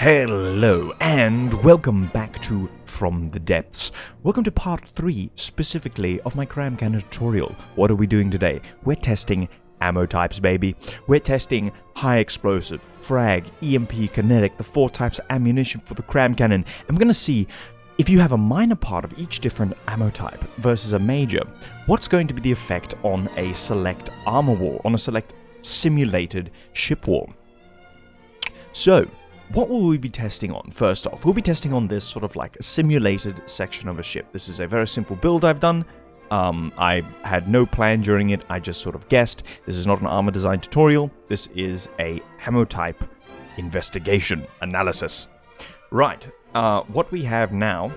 Hello and welcome back to From the Depths. Welcome to part 3 specifically of my Cram cannon tutorial. What are we doing today? We're testing ammo types, baby. We're testing high explosive, frag, EMP, kinetic, the 4 types of ammunition for the Cram cannon. And we're going to see if you have a minor part of each different ammo type versus a major, what's going to be the effect on a select armor wall, on a select simulated ship wall. So, what will we be testing on? First off, we'll be testing on this sort of like a simulated section of a ship. This is a very simple build I've done. I had no plan during it, I just sort of guessed. This is not an armor design tutorial, this is a ammo type investigation analysis. Right, what we have now,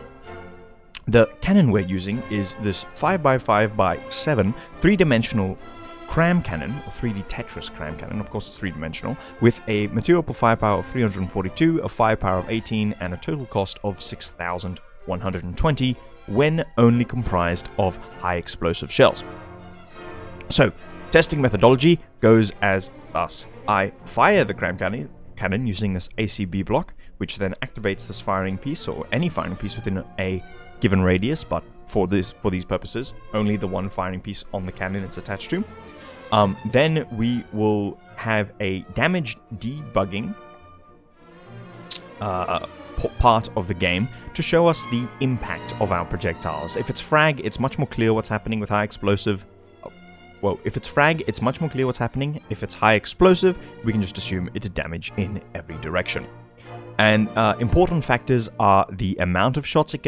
the cannon we're using is this 5x5x7 3-dimensional Cram cannon, or 3D Tetris Cram cannon, of course it's 3-dimensional, with a material per firepower of 342, a firepower of 18, and a total cost of 6,120 when only comprised of high explosive shells. So, testing methodology goes as thus. I fire the Cram cannon using this ACB block, which then activates this firing piece, or any firing piece within a given radius, but for these purposes, only the one firing piece on the cannon it's attached to. Then we will have a damage debugging part of the game to show us the impact of our projectiles. If it's frag, it's much more clear what's happening with high explosive. Well, if it's frag, it's much more clear what's happening. If it's high explosive, we can just assume it's damage in every direction. And important factors are the amount of shots it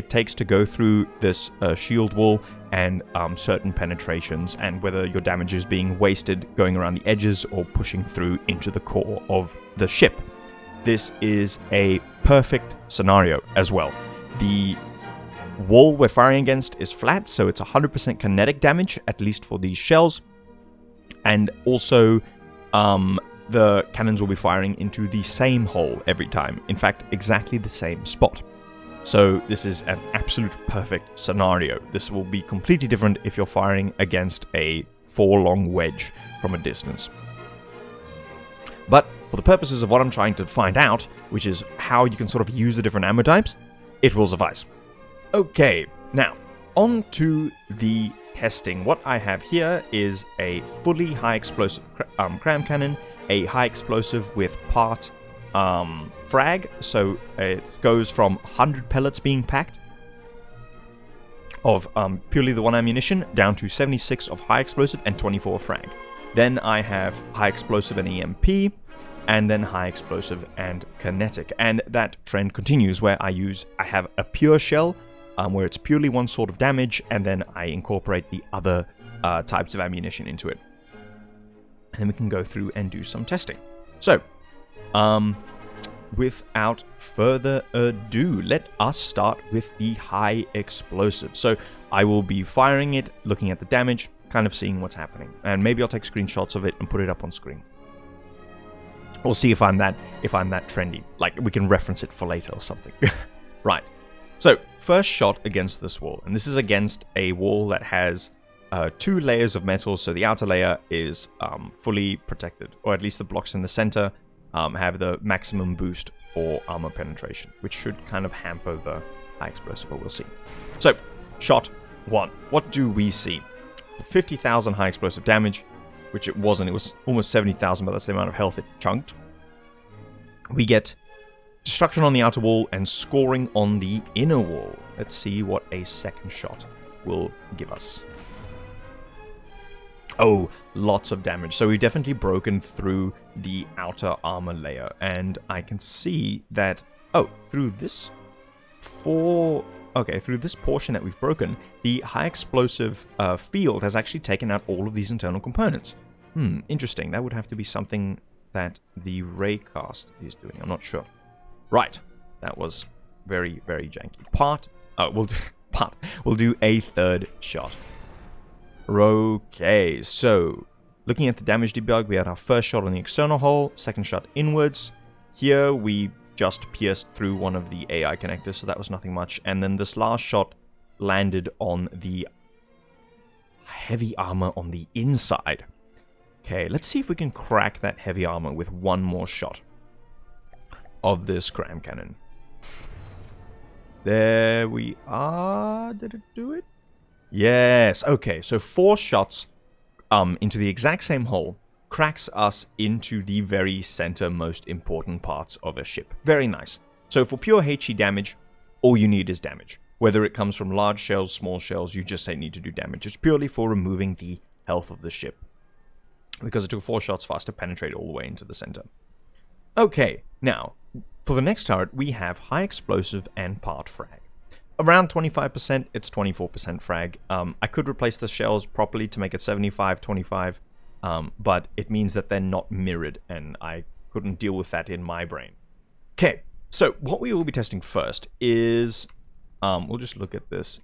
takes to go through this shield wall, and certain penetrations, and whether your damage is being wasted going around the edges or pushing through into the core of the ship. This is a perfect scenario as well. The wall we're firing against is flat, so it's 100% kinetic damage, at least for these shells. And also, the cannons will be firing into the same hole every time. In fact, exactly the same spot. So this is an absolute perfect scenario. This will be completely different if you're firing against a 4-long wedge from a distance. But for the purposes of what I'm trying to find out, which is how you can sort of use the different ammo types, it will suffice. Okay, now, on to the testing. What I have here is a fully high explosive Cram cannon, a high explosive with part frag, so it goes from 100 pellets being packed of purely the one ammunition down to 76 of high explosive and 24 frag. Then I have high explosive and EMP, and then high explosive and kinetic, and that trend continues where I have a pure shell where it's purely one sort of damage, and then I incorporate the other types of ammunition into it. And then we can go through and do some testing. So, without further ado, let us start with the high explosive. So I will be firing it, looking at the damage, kind of seeing what's happening, and maybe I'll take screenshots of it and put it up on screen. We'll see if I'm that trendy. Like, we can reference it for later or something. Right. So first shot against this wall, and this is against a wall that has 2 layers of metal. So the outer layer is fully protected, or at least the blocks in the center have the maximum boost for armor penetration, which should kind of hamper the high explosive, but we'll see. So, shot 1. What do we see? 50,000 high explosive damage, which it wasn't. It was almost 70,000, but that's the amount of health it chunked. We get destruction on the outer wall and scoring on the inner wall. Let's see what a second shot will give us. Oh, lots of damage. So we've definitely broken through the outer armor layer, and I can see that, through this portion that we've broken, the high explosive field has actually taken out all of these internal components. Interesting. That would have to be something that the raycast is doing. I'm not sure. Right. That was very, very janky. We'll do a third shot. Okay, so looking at the damage debug, we had our first shot on the external hull, second shot inwards. Here we just pierced through one of the AI connectors, so that was nothing much. And then this last shot landed on the heavy armor on the inside. Okay, let's see if we can crack that heavy armor with one more shot. of this cram cannon. There we are. Did it do it? Yes. Okay, so 4 shots into the exact same hole cracks us into the very center most important parts of a ship. Very nice. So for pure HE damage, all you need is damage. Whether it comes from large shells, small shells, you just need to do damage. It's purely for removing the health of the ship, because it took 4 shots for us to penetrate all the way into the center. Okay, now, for the next turret, we have high explosive and part frag. Around 25%, it's 24% frag. I could replace the shells properly to make it 75-25, but it means that they're not mirrored, and I couldn't deal with that in my brain. Okay, so what we will be testing first is... we'll just look at this.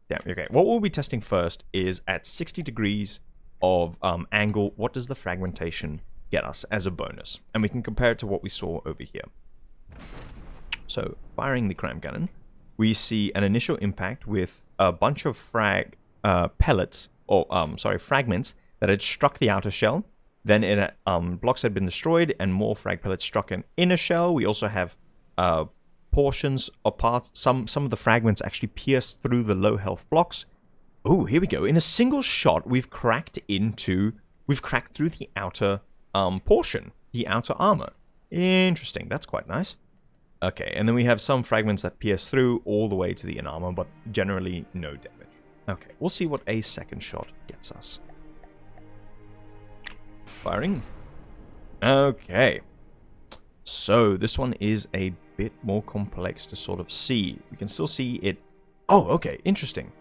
Yeah, okay. What we'll be testing first is at 60 degrees of angle, what does the fragmentation get us as a bonus? And we can compare it to what we saw over here. So, firing the cram cannon, we see an initial impact with a bunch of pellets, or fragments that had struck the outer shell. Then blocks had been destroyed and more frag pellets struck an inner shell. We also have portions of parts, some of the fragments actually pierced through the low health blocks. Oh, here we go. In a single shot, we've cracked through the outer portion, the outer armor. Interesting. That's quite nice. Okay, and then we have some fragments that pierce through all the way to the inner armor, but generally no damage. Okay, we'll see what a second shot gets us. Firing. Okay. So, this one is a bit more complex to sort of see. We can still see it... Oh, okay, interesting.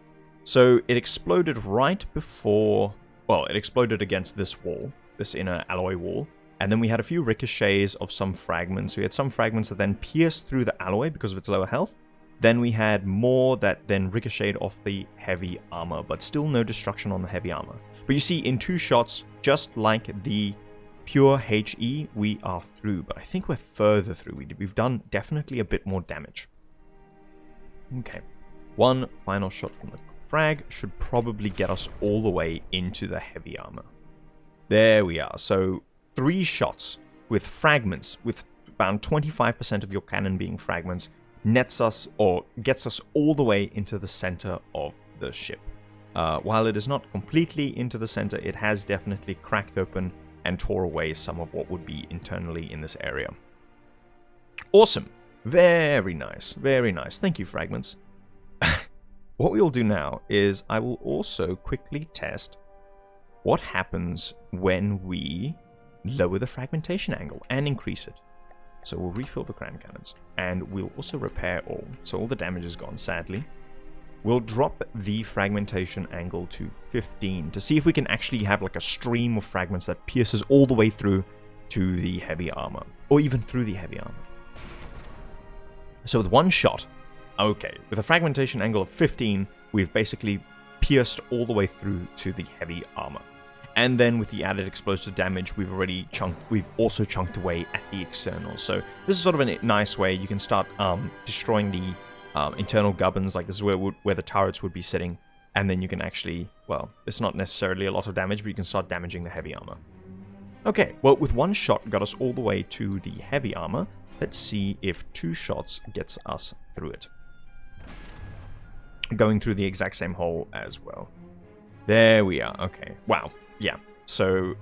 So, it exploded right before... Well, it exploded against this wall, this inner alloy wall. And then we had a few ricochets of some fragments. We had some fragments that then pierced through the alloy because of its lower health. Then we had more that then ricocheted off the heavy armor, but still no destruction on the heavy armor. But you see, in 2 shots, just like the pure HE, we are through. But I think we're further through. We've done definitely a bit more damage. Okay. One final shot from the frag should probably get us all the way into the heavy armor. There we are. So 3 shots with fragments, with around 25% of your cannon being fragments, nets us or gets us all the way into the center of the ship. While it is not completely into the center, it has definitely cracked open and tore away some of what would be internally in this area. Awesome. Very nice. Very nice. Thank you, fragments. What we'll do now is I will also quickly test what happens when we lower the fragmentation angle and increase it. So we'll refill the cram cannons, and we'll also repair all. So all the damage is gone, sadly. We'll drop the fragmentation angle to 15 to see if we can actually have like a stream of fragments that pierces all the way through to the heavy armor, or even through the heavy armor. So with 1 shot, okay, with a fragmentation angle of 15, we've basically pierced all the way through to the heavy armor. And then with the added explosive damage, we've also chunked away at the externals. So this is sort of a nice way you can start destroying the internal gubbins. Like this is where the turrets would be sitting. And then you can actually, well, it's not necessarily a lot of damage, but you can start damaging the heavy armor. Okay, well, with 1 shot got us all the way to the heavy armor. Let's see if 2 shots gets us through it. Going through the exact same hole as well. There we are. Okay, wow. Yeah, so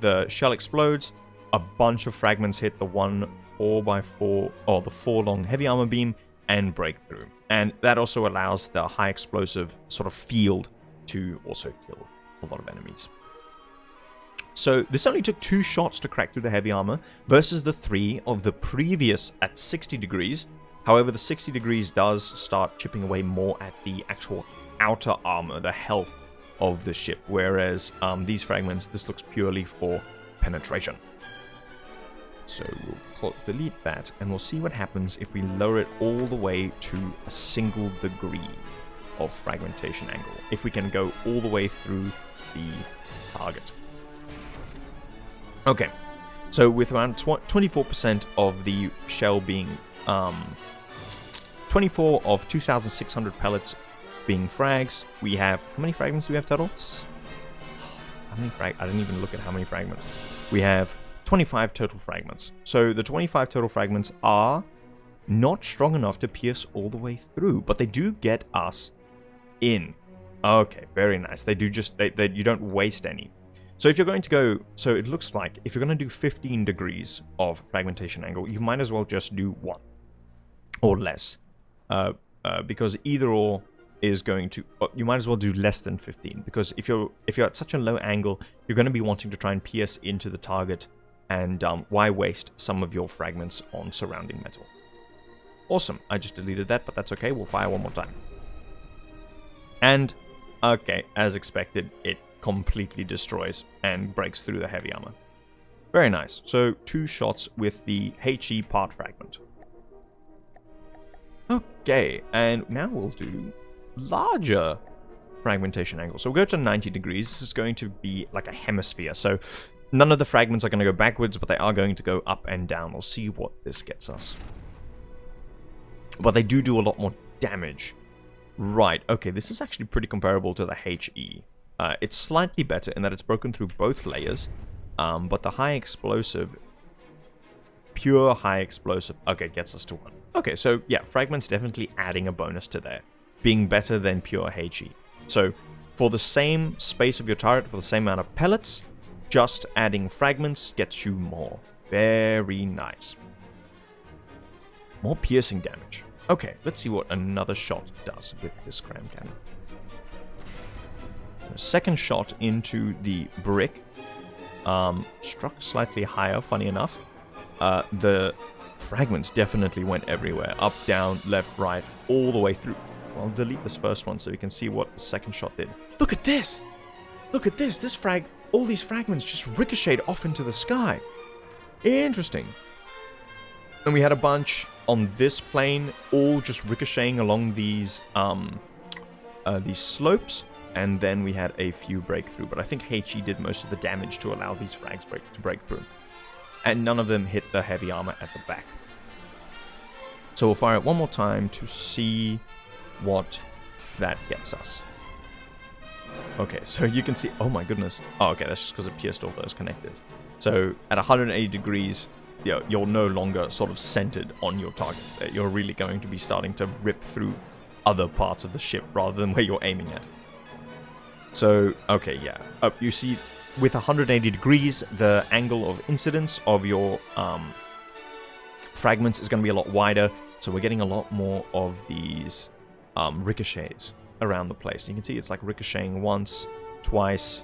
the shell explodes, a bunch of fragments hit the 1 4x4, or the 4 long heavy armor beam, and break through. And that also allows the high explosive sort of field to also kill a lot of enemies. So this only took 2 shots to crack through the heavy armor, versus the 3 of the previous at 60 degrees. However, the 60 degrees does start chipping away more at the actual outer armor, the health of the ship, whereas these fragments, this looks purely for penetration. So we'll delete that, and we'll see what happens if we lower it all the way to a single degree of fragmentation angle, if we can go all the way through the target. Okay, so with around 24% of the shell being 24 of 2,600 pellets being frags, we have... How many fragments do we have total? How many I didn't even look at how many fragments. We have 25 total fragments. So the 25 total fragments are not strong enough to pierce all the way through, but they do get us in. Okay, very nice. They do just, you don't waste any. So if you're going to go, so it looks like if you're going to do 15 degrees of fragmentation angle, you might as well just do 1 or less. Because either or is going to, you might as well do less than 15, because if you're at such a low angle, you're going to be wanting to try and pierce into the target, and why waste some of your fragments on surrounding metal? Awesome. I just deleted that, but that's okay. We'll fire one more time. And, okay, as expected, it completely destroys and breaks through the heavy armor. Very nice. So 2 shots with the HE part fragment. Okay, and now we'll do larger fragmentation angle. So we'll go to 90 degrees. This is going to be like a hemisphere. So none of the fragments are going to go backwards, but they are going to go up and down. We'll see what this gets us. But they do a lot more damage. Right, okay, this is actually pretty comparable to the HE. It's slightly better in that it's broken through both layers, but the high explosive, pure high explosive, okay, gets us to 1. Okay, so yeah, fragments definitely adding a bonus to there, being better than pure HE. So for the same space of your turret, for the same amount of pellets, just adding fragments gets you more. Very nice. More piercing damage. Okay, let's see what another shot does with this cram cannon. The second shot into the brick struck slightly higher, funny enough. The fragments definitely went everywhere. Up, down, left, right, all the way through. Well, delete this first one so we can see what the second shot did. Look at this! Look at this! All these fragments just ricocheted off into the sky. Interesting. And we had a bunch on this plane, all just ricocheting along these slopes, and then we had a few breakthrough. But I think HE did most of the damage to allow these frags to break through, and none of them hit the heavy armor at the back. So we'll fire it one more time to see what that gets us. Okay, so you can see, oh my goodness. Oh, okay, that's just because it pierced all those connectors. So at 180 degrees, you're no longer sort of centered on your target. You're really going to be starting to rip through other parts of the ship rather than where you're aiming at. So, okay, yeah. You see, with 180 degrees, the angle of incidence of your fragments is going to be a lot wider. So we're getting a lot more of these ricochets around the place. You can see it's like ricocheting once, twice,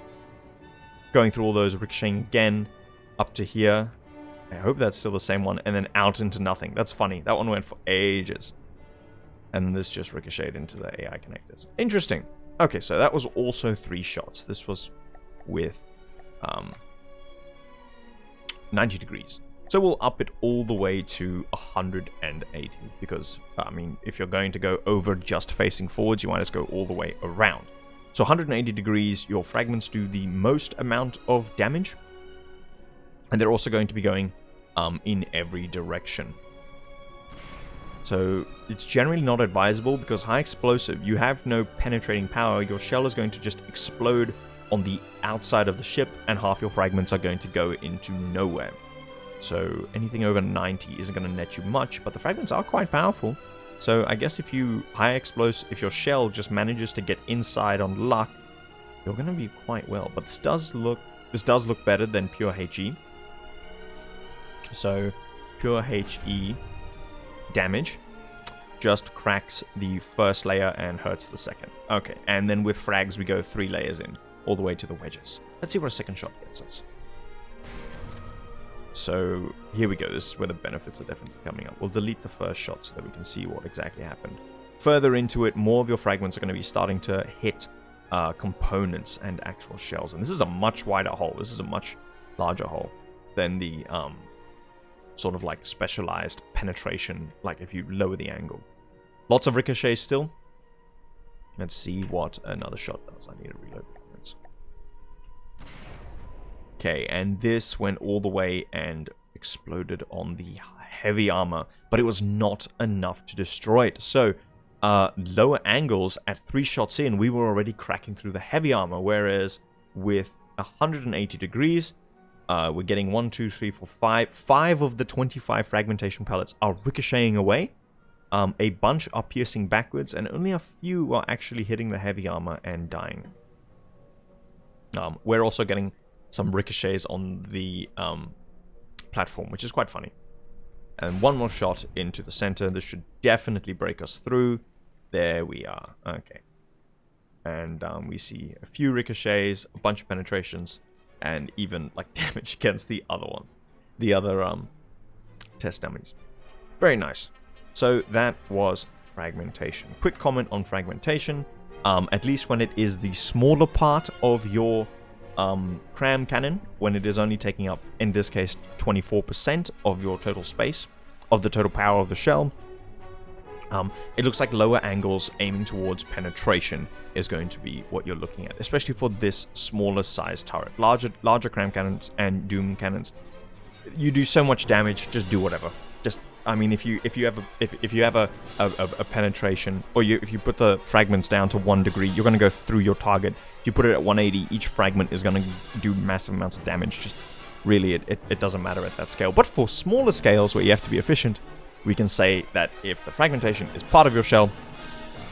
going through all those, ricocheting again, up to here. I hope that's still the same one, and then out into nothing. That's funny. That one went for ages. And this just ricocheted into the AI connectors. Interesting. Okay, so that was also 3 shots. This was with 90 degrees. So we'll up it all the way to 180, because, I mean, if you're going to go over just facing forwards, you might as well go all the way around. So 180 degrees, your fragments do the most amount of damage, and they're also going to be going in every direction. So it's generally not advisable, because high explosive, you have no penetrating power. Your shell is going to just explode on the outside of the ship, and half your fragments are going to go into nowhere. So anything over 90 isn't going to net you much, but the fragments are quite powerful. So I guess if your shell just manages to get inside on luck, you're going to be quite well. But this does look better than pure HE. So pure HE damage just cracks the first layer and hurts the second. Okay, and then with frags we go 3 layers in, all the way to the wedges. Let's see what a second shot gets us. So here we go. This is where the benefits are definitely coming up. We'll delete the first shot so that we can see what exactly happened. Further into it, more of your fragments are going to be starting to hit components and actual shells. And this is a much wider hole. This is a much larger hole than the sort of like specialized penetration, like if you lower the angle. Lots of ricochets still. Let's see what another shot does. I need to reload the comments. Okay, and this went all the way and exploded on the heavy armor, but it was not enough to destroy it. So, lower angles at 3 shots in, we were already cracking through the heavy armor, whereas with 180 degrees, We're getting 1, 2, 3, 4, 5. 5 of the 25 fragmentation pellets are ricocheting away. A bunch are piercing backwards, and only a few are actually hitting the heavy armor and dying. We're also getting some ricochets on the platform, which is quite funny. And one more shot into the center. This should definitely break us through. There we are. Okay. And we see a few ricochets, a bunch of penetrations, and even like damage against the other ones. The other test dummies. Very nice. So that was fragmentation. Quick comment on fragmentation. At least when it is the smaller part of your cram cannon, when it is only taking up, in this case, 24% of your total space, of the total power of the shell, it looks like lower angles aiming towards penetration is going to be what you're looking at, especially for this smaller size turret. Larger cram cannons and doom cannons, you do so much damage. Just do whatever. Just, I mean, if you have a penetration, or if you put the fragments down to 1 degree, you're going to go through your target. If you put it at 180, each fragment is going to do massive amounts of damage. Just really, it doesn't matter at that scale. But for smaller scales where you have to be efficient, we can say that if the fragmentation is part of your shell,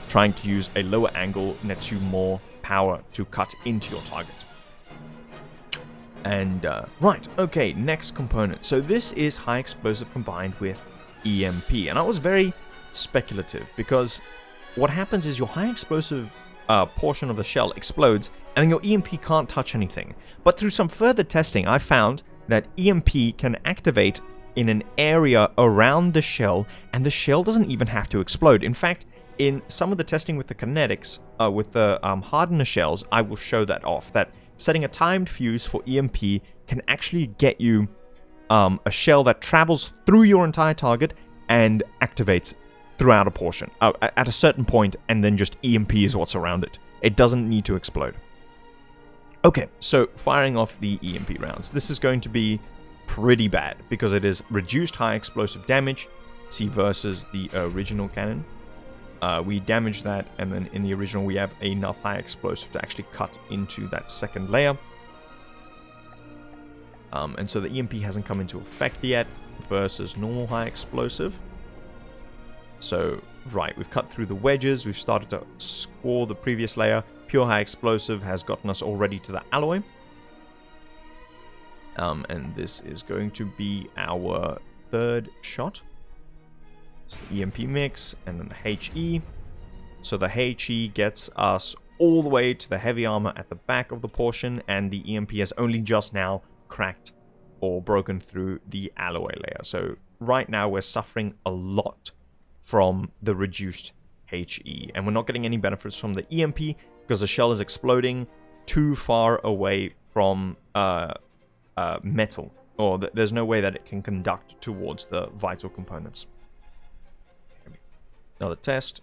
trying to use a lower angle nets you more power to cut into your target. And, right, okay, next component. So this is high explosive combined with EMP. And I was very speculative, because what happens is your high explosive portion of the shell explodes, and then your EMP can't touch anything. But through some further testing, I found that EMP can activate in an area around the shell, and the shell doesn't even have to explode. In fact, in some of the testing with the kinetics, with the hardener shells, I will show that off, that setting a timed fuse for EMP can actually get you a shell that travels through your entire target and activates throughout a portion, at a certain point, and then just EMP is what's around it. It doesn't need to explode. Okay, so firing off the EMP rounds. This is going to be pretty bad, because it is reduced high explosive damage. See, versus the original cannon. We damage that, and then in the original we have enough high explosive to actually cut into that second layer. And so the EMP hasn't come into effect yet, versus normal high explosive. So, right, we've cut through the wedges, we've started to score the previous layer. Pure high explosive has gotten us already to the alloy. And this is going to be our third shot. It's the EMP mix, and then the HE. So the HE gets us all the way to the heavy armor at the back of the portion, and the EMP has only just now cracked or broken through the alloy layer. So right now we're suffering a lot from the reduced HE, and we're not getting any benefits from the EMP because the shell is exploding too far away from metal, or there's no way that it can conduct towards the vital components. Another test,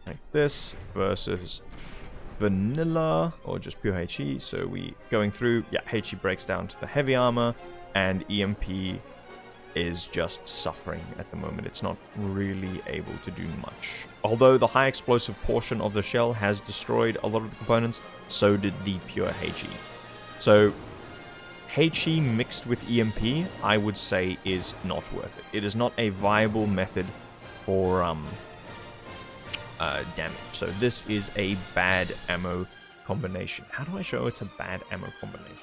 like this, versus vanilla, or just pure HE. So we going through, yeah, HE breaks down to the heavy armor, and EMP is just suffering at the moment. It's not really able to do much. Although the high explosive portion of the shell has destroyed a lot of the components, so did the pure HE. So HE mixed with EMP, I would say, is not worth it. It is not a viable method for damage. So this is a bad ammo combination. How do I show it's a bad ammo combination?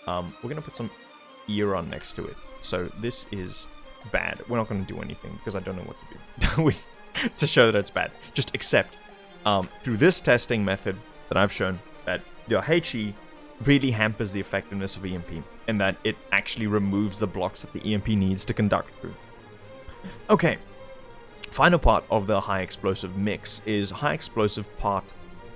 We're going to put some ear on next to it. So this is bad. We're not going to do anything because I don't know what to do with to show that it's bad. Just accept through this testing method that I've shown that the HE really hampers the effectiveness of EMP, and that it actually removes the blocks that the EMP needs to conduct through. Okay. Final part of the high explosive mix is high explosive part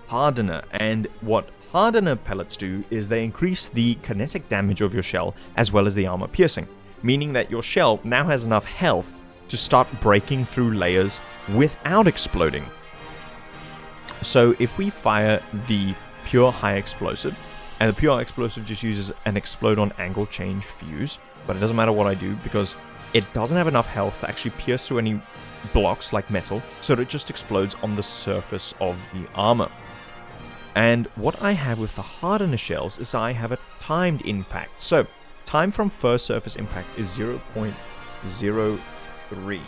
hardener, and what hardener pellets do is they increase the kinetic damage of your shell as well as the armor piercing, meaning that your shell now has enough health to start breaking through layers without exploding. So if we fire the pure high explosive, and the pure high explosive just uses an explode on angle change fuse, but it doesn't matter what I do because it doesn't have enough health to actually pierce through any blocks like metal, so it just explodes on the surface of the armor. And what I have with the hardener shells is I have a timed impact. So, time from first surface impact is 0.03.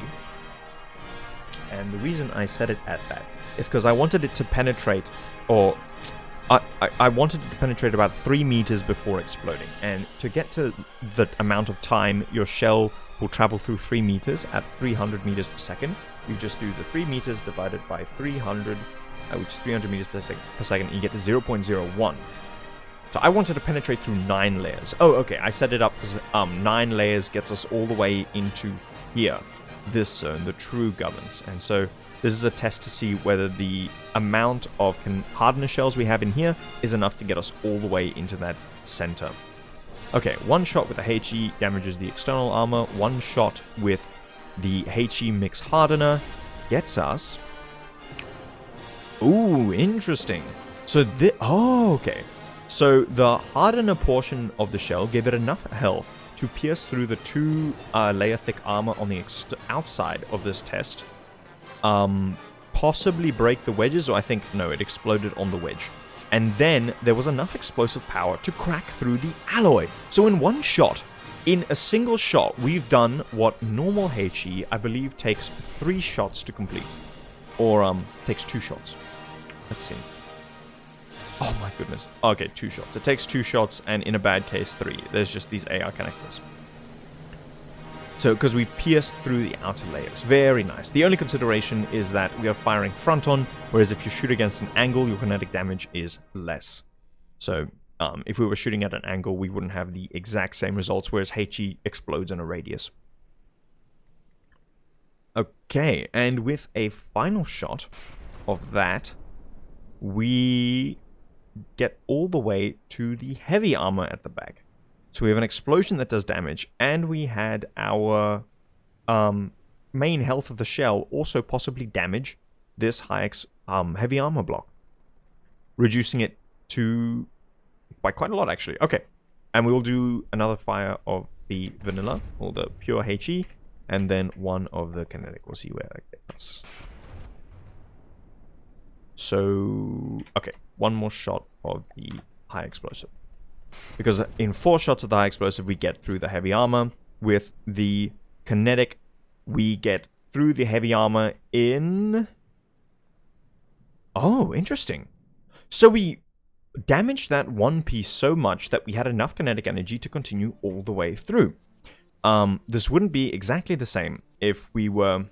And the reason I set it at that is because I wanted it to penetrate, or I wanted it to penetrate about 3 meters before exploding. And to get to the amount of time your shell will travel through 3 meters at 300 meters per second, you just do the 3 meters divided by 300, which is 300 meters per second, and you get to 0.01. So I wanted to penetrate through 9 layers. Oh, okay, I set it up because 9 layers gets us all the way into here, this zone, the true governs. And so this is a test to see whether the amount of hardener shells we have in here is enough to get us all the way into that center. Okay, one shot with the HE damages the external armor. One shot with the HE mix hardener gets us... Ooh, interesting. So okay. So the hardener portion of the shell gave it enough health to pierce through the 2 layer thick armor on the outside of this test. Possibly break the wedges, or I think, no, it exploded on the wedge. And then there was enough explosive power to crack through the alloy. So in one shot, in a single shot, we've done what normal HE, I believe, takes 3 shots to complete. Or, takes 2 shots. Let's see. Oh my goodness. Okay, 2 shots. It takes 2 shots, and in a bad case, 3. There's just these AR connectors. So, because we've pierced through the outer layers. Very nice. The only consideration is that we are firing front on, whereas if you shoot against an angle, your kinetic damage is less. So, if we were shooting at an angle, we wouldn't have the exact same results, whereas HE explodes in a radius. Okay, and with a final shot of that, we get all the way to the heavy armor at the back. So we have an explosion that does damage, and we had our main health of the shell also possibly damage this heavy armor block, reducing it to by quite a lot actually. Okay, and we will do another fire of the vanilla or the pure HE, and then one of the kinetic. We'll see where that gets us. So okay, one more shot of the high explosive. Because in 4 shots of the high explosive, we get through the heavy armor. With the kinetic, we get through the heavy armor in... Oh, interesting. So we damaged that one piece so much that we had enough kinetic energy to continue all the way through. This wouldn't be exactly the same if we were...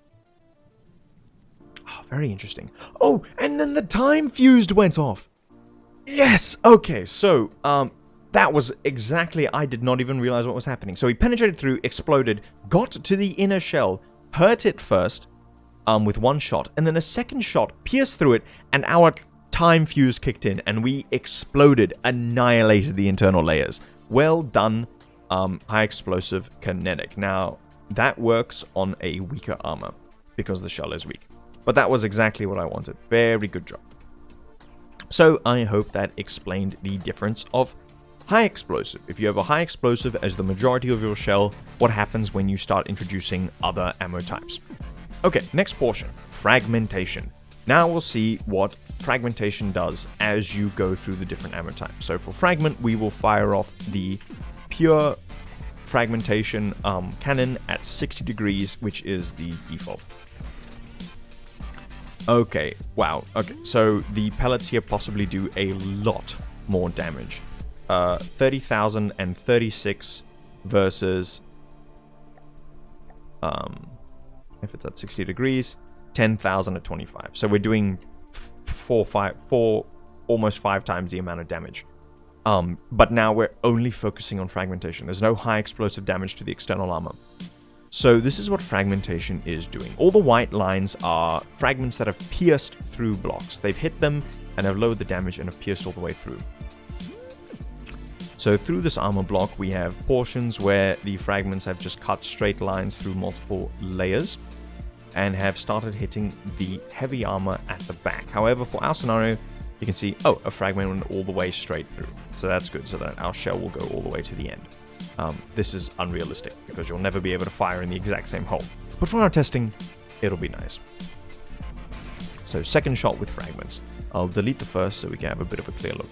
Oh, very interesting. Oh, and then the time fused went off. Yes! Okay, so... that was exactly... I did not even realize what was happening. So he penetrated through, exploded, got to the inner shell, hurt it first with one shot, and then a second shot pierced through it, and our time fuse kicked in, and we exploded, annihilated the internal layers. Well done, high explosive kinetic. Now, that works on a weaker armor, because the shell is weak. But that was exactly what I wanted. Very good job. So I hope that explained the difference of high explosive. If you have a high explosive as the majority of your shell, what happens when you start introducing other ammo types? Okay, next portion, fragmentation. Now we'll see what fragmentation does as you go through the different ammo types. So for fragment, we will fire off the pure fragmentation cannon at 60 degrees, which is the default. Okay, wow. Okay, so the pellets here possibly do a lot more damage. 30,036 versus, if it's at 60 degrees, 10,000 at 25. So we're doing almost 5 times the amount of damage. But now we're only focusing on fragmentation. There's no high explosive damage to the external armor. So this is what fragmentation is doing. All the white lines are fragments that have pierced through blocks. They've hit them and have lowered the damage and have pierced all the way through. So through this armor block, we have portions where the fragments have just cut straight lines through multiple layers and have started hitting the heavy armor at the back. However, for our scenario, you can see, oh, a fragment went all the way straight through. So that's good, so that our shell will go all the way to the end. This is unrealistic because you'll never be able to fire in the exact same hole. But for our testing, it'll be nice. So second shot with fragments. I'll delete the first so we can have a bit of a clear look.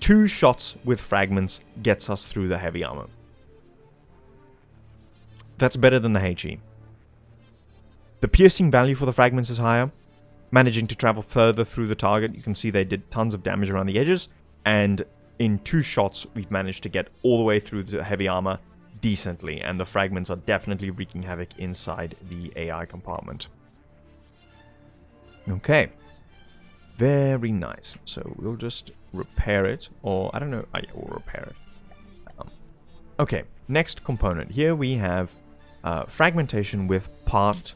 2 shots with fragments gets us through the heavy armor. That's better than the HE. The piercing value for the fragments is higher, managing to travel further through the target. You can see they did tons of damage around the edges, and in 2 shots we've managed to get all the way through the heavy armor decently, and the fragments are definitely wreaking havoc inside the AI compartment. Okay, very nice. So we'll just repair it, or I don't know. Oh, yeah, we'll repair it. Okay, next component. Here we have fragmentation with part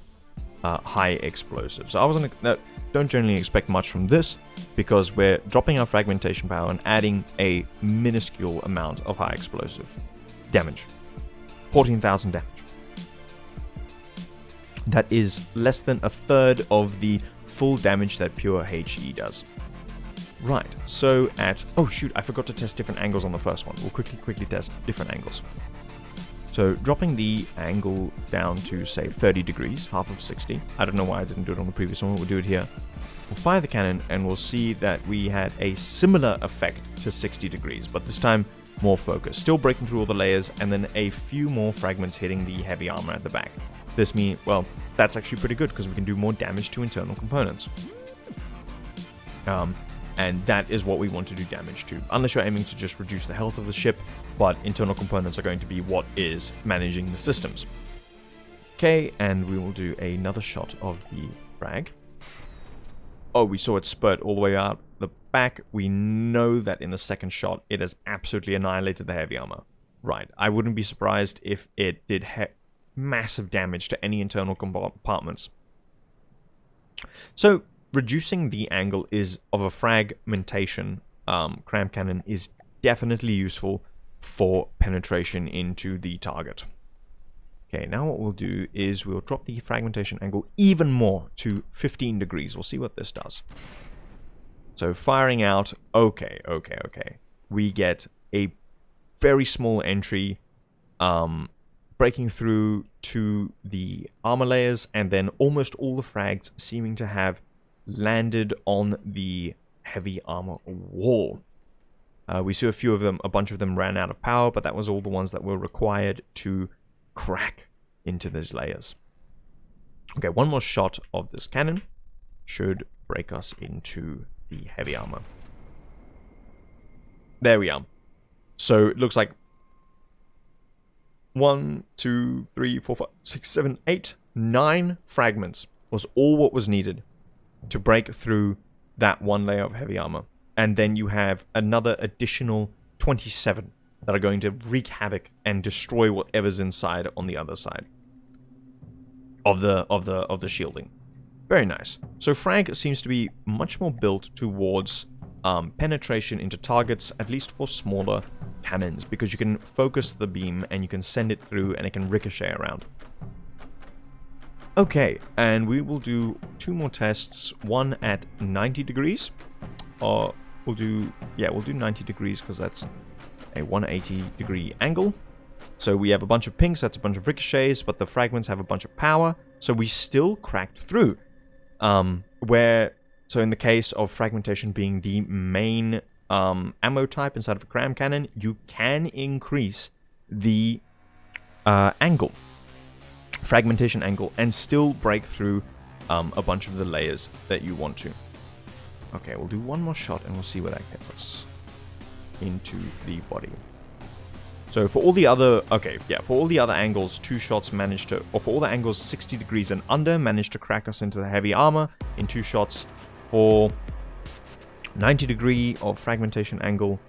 high explosives. I wasn't don't generally expect much from this because we're dropping our fragmentation power and adding a minuscule amount of high explosive damage. 14,000 damage. That is less than a third of the full damage that pure HE does. Right, so at... Oh shoot, I forgot to test different angles on the first one. We'll quickly test different angles. So dropping the angle down to, say, 30 degrees, half of 60. I don't know why I didn't do it on the previous one. We'll do it here. We'll fire the cannon and we'll see that we had a similar effect to 60 degrees, but this time more focus. Still breaking through all the layers, and then a few more fragments hitting the heavy armor at the back. This means, well, that's actually pretty good because we can do more damage to internal components. And that is what we want to do damage to, unless you're aiming to just reduce the health of the ship, but internal components are going to be what is managing the systems. Okay, and we will do another shot of the frag. Oh, we saw it spurt all the way out the back. We know that in the second shot, it has absolutely annihilated the heavy armor. Right, I wouldn't be surprised if it did massive damage to any internal compartments. So, reducing the angle of a fragmentation cram cannon is definitely useful for penetration into the target. Okay, now what we'll do is we'll drop the fragmentation angle even more to 15 degrees. We'll see what this does. So firing out, okay. We get a very small entry, breaking through to the armor layers, and then almost all the frags seeming to have landed on the heavy armor wall. We saw a bunch of them ran out of power, but that was all the ones that were required to crack into these layers. Okay, one more shot of this cannon should break us into the heavy armor. There we are. So it looks like 1, 2, 3, 4, 5, 6, 7, 8, 9 fragments was all what was needed to break through that one layer of heavy armor. And then you have another additional 27 that are going to wreak havoc and destroy whatever's inside on the other side of the shielding. Very nice. So Frag seems to be much more built towards penetration into targets, at least for smaller cannons, because you can focus the beam and you can send it through and it can ricochet around. Okay, and we will do 2 more tests, one at 90 degrees, or we'll do 90 degrees because that's a 180 degree angle. So we have a bunch of pinks, that's a bunch of ricochets, but the fragments have a bunch of power, so we still cracked through. So in the case of fragmentation being the main ammo type inside of a cram cannon, you can increase the fragmentation angle, and still break through a bunch of the layers that you want to. Okay, we'll do one more shot and we'll see where that gets us into the body. So for all the other, for all the other angles, 2 shots managed to, or for all the angles 60 degrees and under, managed to crack us into the heavy armor in 2 shots. For 90 degree of fragmentation angle,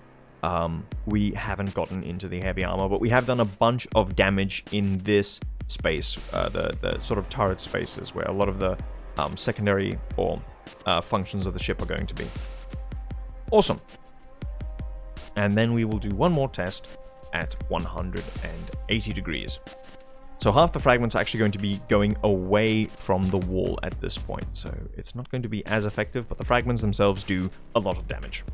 we haven't gotten into the heavy armor, but we have done a bunch of damage in this space, the sort of turret spaces where a lot of the secondary or functions of the ship are going to be. Awesome. And then we will do one more test at 180 degrees. So half the fragments are actually going to be going away from the wall at this point, so it's not going to be as effective, but the fragments themselves do a lot of damage.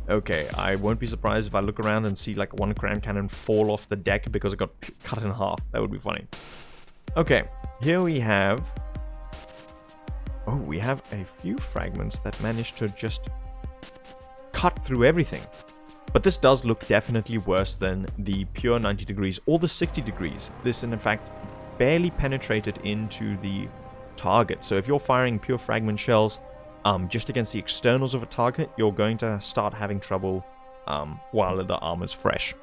Okay, I won't be surprised if I look around and see like one cram cannon fall off the deck because it got cut in half. That would be funny. Okay, here we have... Oh, we have a few fragments that managed to just cut through everything. But this does look definitely worse than the pure 90 degrees or the 60 degrees. This, in fact, barely penetrated into the target. So if you're firing pure fragment shells just against the externals of a target, you're going to start having trouble while the armor's fresh.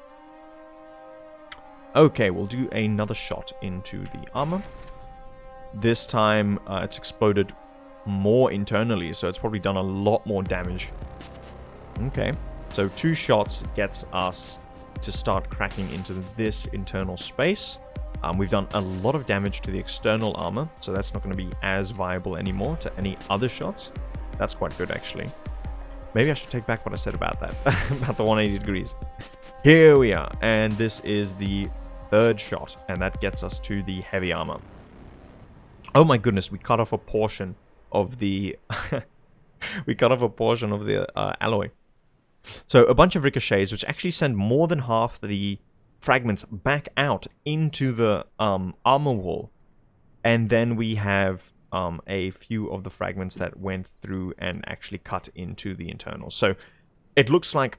Okay, we'll do another shot into the armor. This time it's exploded more internally, so it's probably done a lot more damage. Okay, so 2 shots gets us to start cracking into this internal space. We've done a lot of damage to the external armor, so that's not going to be as viable anymore to any other shots. That's quite good, actually. Maybe I should take back what I said about that, about the 180 degrees. Here we are, and this is the 3rd shot, and that gets us to the heavy armor. Oh my goodness, we cut off a portion of the we cut off a portion of the alloy. So a bunch of ricochets, which actually send more than half the fragments back out into the armor wall, and then we have a few of the fragments that went through and actually cut into the internals. So it looks like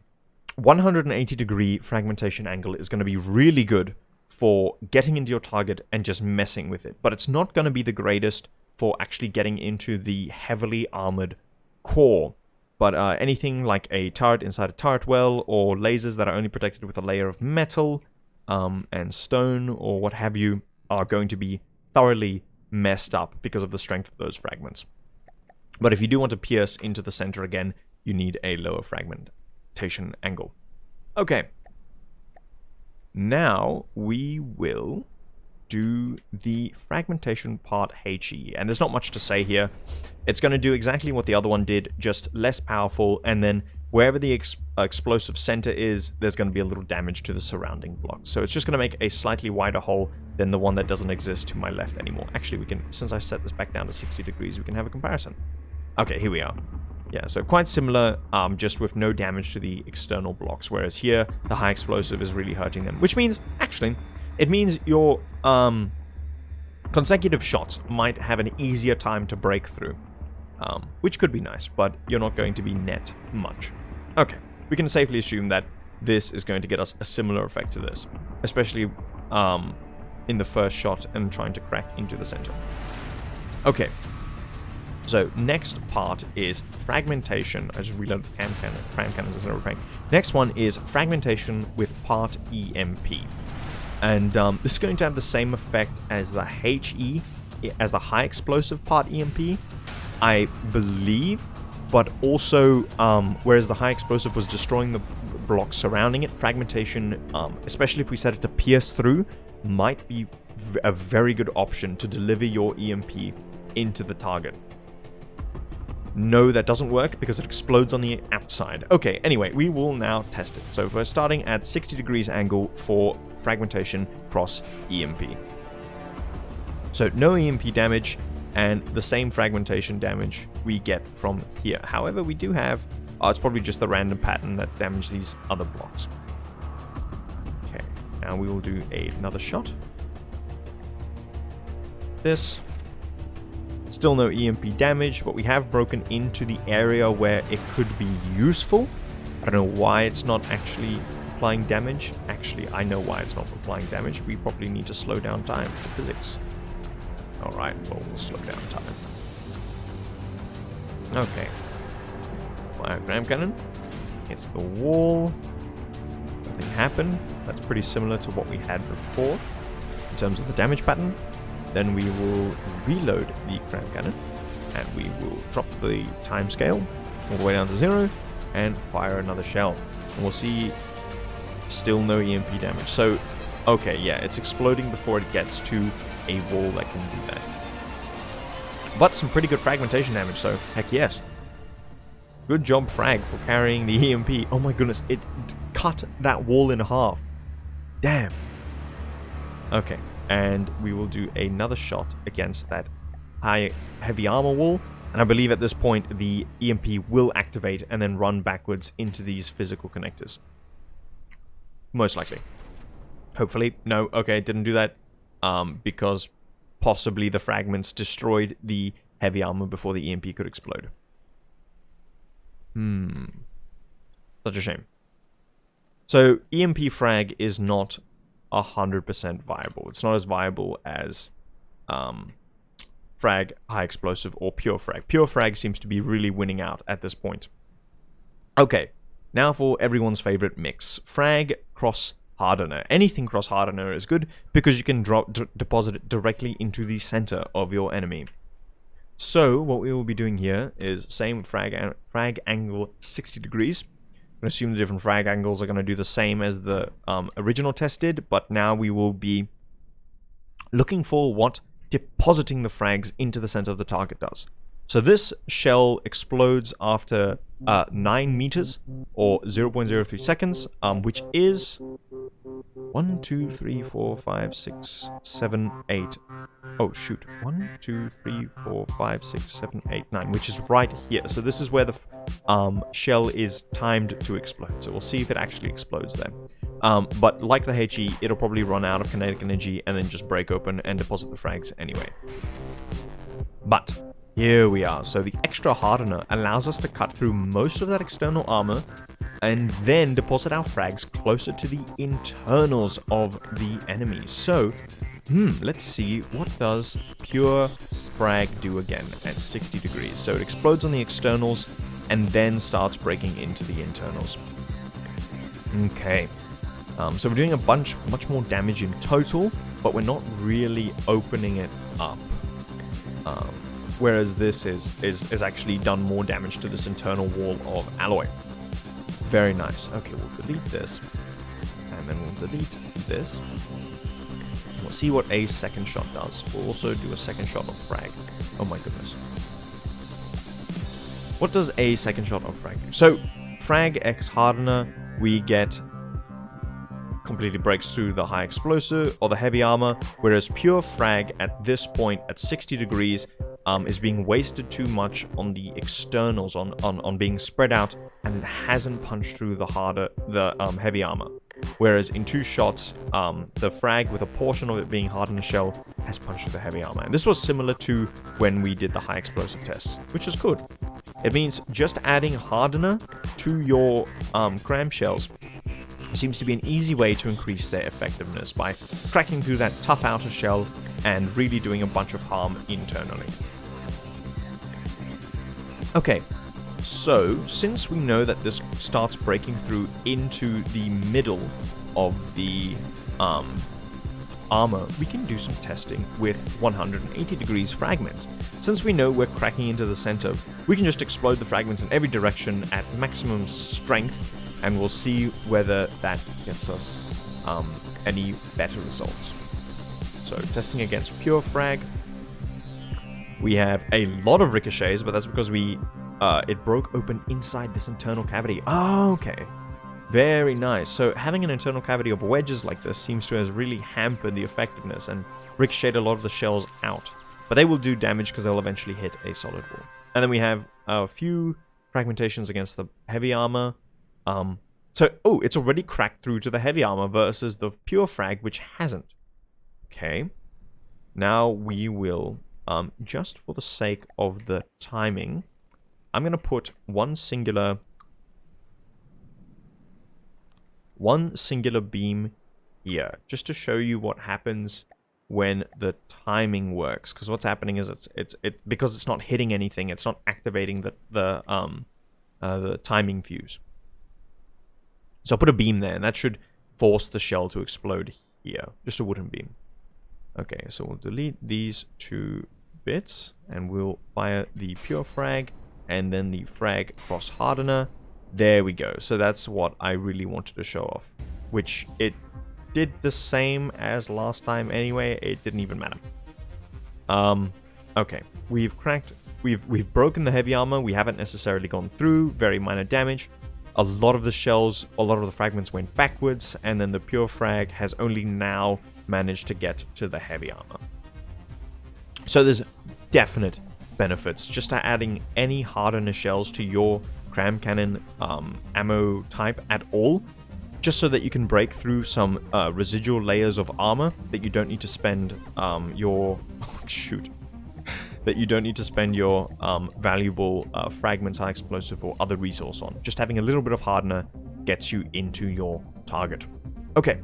180 degree fragmentation angle is going to be really good for getting into your target and just messing with it, but it's not going to be the greatest for actually getting into the heavily armored core. But anything like a turret inside a turret well, or lasers that are only protected with a layer of metal and stone or what have you, are going to be thoroughly messed up because of the strength of those fragments. But if you do want to pierce into the center again, you need a lower fragmentation angle. Okay. Now we will do the fragmentation part HE, and there's not much to say here. It's going to do exactly what the other one did, just less powerful, and then wherever the explosive center is, there's going to be a little damage to the surrounding blocks. So it's just going to make a slightly wider hole than the one that doesn't exist to my left anymore. Actually, we can, since I set this back down to 60 degrees, we can have a comparison. Okay, here we are. Yeah, so quite similar, just with no damage to the external blocks, whereas here, the high explosive is really hurting them, which means, actually, it means your consecutive shots might have an easier time to break through, which could be nice, but you're not going to be net much. Okay, we can safely assume that this is going to get us a similar effect to this, especially in the first shot and trying to crack into the center. Okay. So next part is fragmentation. I just reloaded the cram cannons instead of repairing. Next one is fragmentation with part EMP. And this is going to have the same effect as the HE, as the high explosive part EMP, I believe. But also, whereas the high explosive was destroying the blocks surrounding it, fragmentation, especially if we set it to pierce through, might be a very good option to deliver your EMP into the target. No, that doesn't work because it explodes on the outside. Okay, anyway, we will now test it. So we're starting at 60 degrees angle for fragmentation cross EMP. So no EMP damage and the same fragmentation damage we get from here. However, we do have, it's probably just the random pattern that damaged these other blocks. Okay, now we will do another shot. This. Still no EMP damage, but we have broken into the area where it could be useful. I don't know why it's not actually applying damage. Actually, I know why it's not applying damage. We probably need to slow down time for physics. Alright, well, we'll slow down time. Okay. Fire cram cannon. Hits the wall. Nothing happened. That's pretty similar to what we had before in terms of the damage pattern. Then we will reload the cram cannon, and we will drop the time scale all the way down to 0, and fire another shell. And we'll see still no EMP damage. So, okay, yeah, it's exploding before it gets to a wall that can do that. But some pretty good fragmentation damage, so heck yes. Good job, Frag, for carrying the EMP. Oh my goodness, it cut that wall in half. Damn. Okay. And we will do another shot against that heavy armor wall. And I believe at this point the EMP will activate and then run backwards into these physical connectors. Most likely. Hopefully. No, okay, it didn't do that. Because possibly the fragments destroyed the heavy armor before the EMP could explode. Such a shame. So EMP Frag is not 100% viable. It's not as viable as Frag High Explosive or Pure Frag. Pure Frag seems to be really winning out at this point. Okay, now for everyone's favorite mix. Frag Cross Hardener. Anything Cross Hardener is good because you can deposit it directly into the center of your enemy. So what we will be doing here is same frag angle 60 degrees. I'm going to assume the different frag angles are going to do the same as the original test did, but now we will be looking for what depositing the frags into the center of the target does. So this shell explodes after 9 meters or 0.03 seconds, which is 1, 2, 3, 4, 5, 6, 7, 8. Oh shoot, 1, 2, 3, 4, 5, 6, 7, 8, 9, which is right here. So this is where the shell is timed to explode. So we'll see if it actually explodes there. But like the HE, it'll probably run out of kinetic energy and then just break open and deposit the frags anyway. But here we are. So the extra hardener allows us to cut through most of that external armor and then deposit our frags closer to the internals of the enemy. So, let's see, what does Pure Frag do again at 60 degrees? So it explodes on the externals and then starts breaking into the internals. Okay, so we're doing much more damage in total, but we're not really opening it up. Whereas this is actually done more damage to this internal wall of alloy. Very nice. Okay, we'll delete this. And then we'll delete this. We'll see what a second shot does. We'll also do a second shot of frag. Oh my goodness. What does a second shot of frag do? So, Frag X Hardener, we get completely breaks through the high explosive or the heavy armor, whereas Pure Frag at this point at 60 degrees is being wasted too much on the externals, on being spread out, and it hasn't punched through the heavy armor. Whereas in 2 shots, the frag with a portion of it being hardened shell has punched through the heavy armor. And this was similar to when we did the high explosive test, which is good. It means just adding hardener to your cram shells seems to be an easy way to increase their effectiveness by cracking through that tough outer shell and really doing a bunch of harm internally. Okay, so since we know that this starts breaking through into the middle of the armor, we can do some testing with 180 degrees fragments. Since we know we're cracking into the center, we can just explode the fragments in every direction at maximum strength, and we'll see whether that gets us any better results. So testing against Pure Frag, we have a lot of ricochets, but that's because it broke open inside this internal cavity. Oh, okay. Very nice. So having an internal cavity of wedges like this seems to have really hampered the effectiveness and ricocheted a lot of the shells out. But they will do damage because they'll eventually hit a solid wall. And then we have a few fragmentations against the heavy armor. It's already cracked through to the heavy armor versus the Pure Frag, which hasn't. Okay. Now we will, just for the sake of the timing, I'm going to put one singular beam here, just to show you what happens when the timing works. Because what's happening is because it's not hitting anything, it's not activating the timing fuse. So I'll put a beam there, and that should force the shell to explode here. Just a wooden beam. Okay, so we'll delete these 2 bits, and we'll fire the Pure Frag, and then the Frag Cross Hardener. There we go. So that's what I really wanted to show off, which it did the same as last time anyway. It didn't even matter. Okay, we've broken the heavy armor. We haven't necessarily gone through. Very minor damage. A lot of the shells, a lot of the fragments went backwards, and then the Pure Frag has only now managed to get to the heavy armor. So there's definite benefits just to adding any hardener shells to your cram cannon ammo type at all, just so that you can break through some residual layers of armor that you don't need to spend your... Oh, shoot. that you don't need to spend your valuable fragments, high explosive, or other resource on. Just having a little bit of hardener gets you into your target. Okay,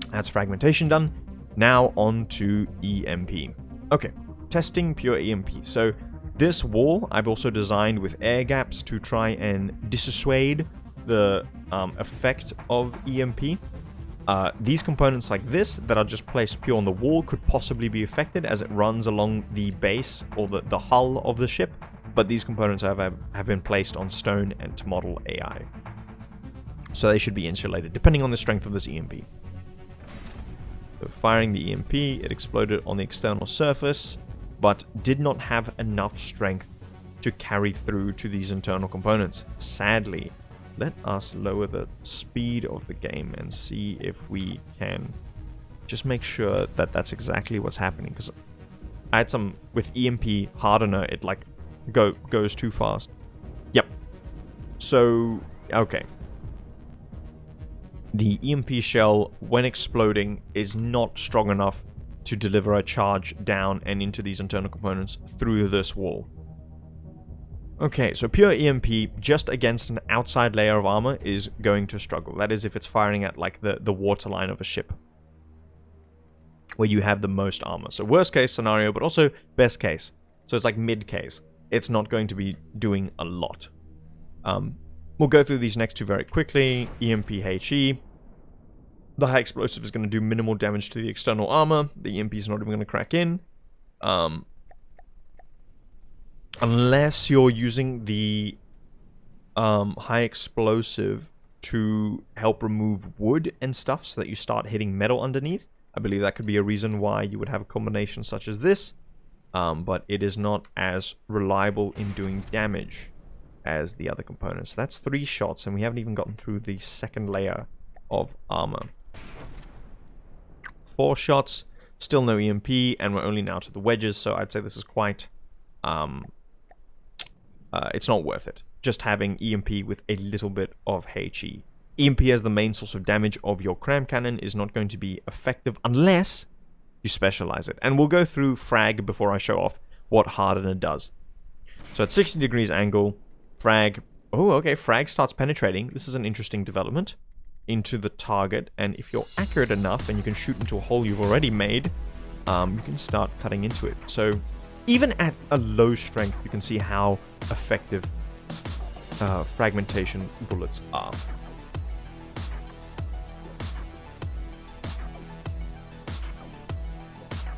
that's fragmentation done. Now on to EMP. Okay, testing pure EMP. So this wall I've also designed with air gaps to try and dissuade the effect of EMP. These components like this that are just placed pure on the wall could possibly be affected as it runs along the base or the hull of the ship, but these components have been placed on stone and to model AI. So they should be insulated, depending on the strength of this EMP. So firing the EMP, it exploded on the external surface, but did not have enough strength to carry through to these internal components. Sadly, let us lower the speed of the game and see if we can just make sure that that's exactly what's happening. Because I had some with EMP hardener, it like goes too fast. Yep. So okay. The EMP shell, when exploding, is not strong enough to deliver a charge down and into these internal components through this wall. Okay, so pure EMP just against an outside layer of armor is going to struggle. That is if it's firing at like the waterline of a ship, where you have the most armor. So worst case scenario, but also best case. So it's like mid case. It's not going to be doing a lot. We'll go through these next two very quickly. EMP HE. The high explosive is going to do minimal damage to the external armor. The EMP is not even going to crack in. Unless you're using the high explosive to help remove wood and stuff so that you start hitting metal underneath. I believe that could be a reason why you would have a combination such as this. But it is not as reliable in doing damage as the other components. So that's 3 shots, and we haven't even gotten through the second layer of armor. 4 shots, still no EMP, and we're only now to the wedges, so I'd say this is quite... it's not worth it. Just having EMP with a little bit of HE. EMP as the main source of damage of your cram cannon is not going to be effective unless you specialize it. And we'll go through Frag before I show off what hardener does. So at 60 degrees angle, Frag... Oh, okay, Frag starts penetrating. This is an interesting development into the target. And if you're accurate enough and you can shoot into a hole you've already made, you can start cutting into it. So even at a low strength, you can see how effective fragmentation bullets are.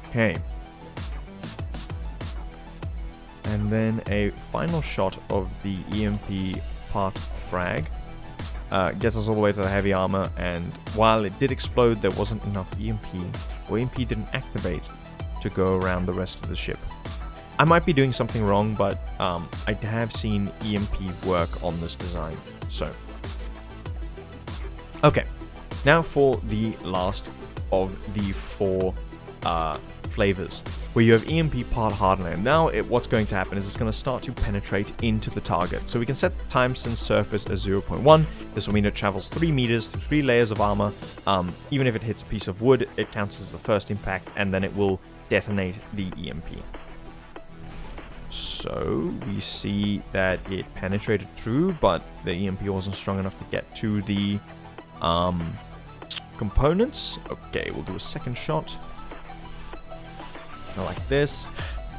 Okay. And then a final shot of the EMP part frag. Gets us all the way to the heavy armor, and while it did explode, there wasn't enough EMP, or EMP didn't activate to go around the rest of the ship. I might be doing something wrong, but I have seen EMP work on this design, so. Okay, now for the last of the 4 flavors, where you have EMP part hardener. Now what's going to happen is it's going to start to penetrate into the target. So we can set the time since surface as 0.1. This will mean it travels 3 meters through 3 layers of armor. Even if it hits a piece of wood, it counts as the first impact, and then it will detonate the EMP. So we see that it penetrated through, but the EMP wasn't strong enough to get to the components. Okay, we'll do a second shot. Like this.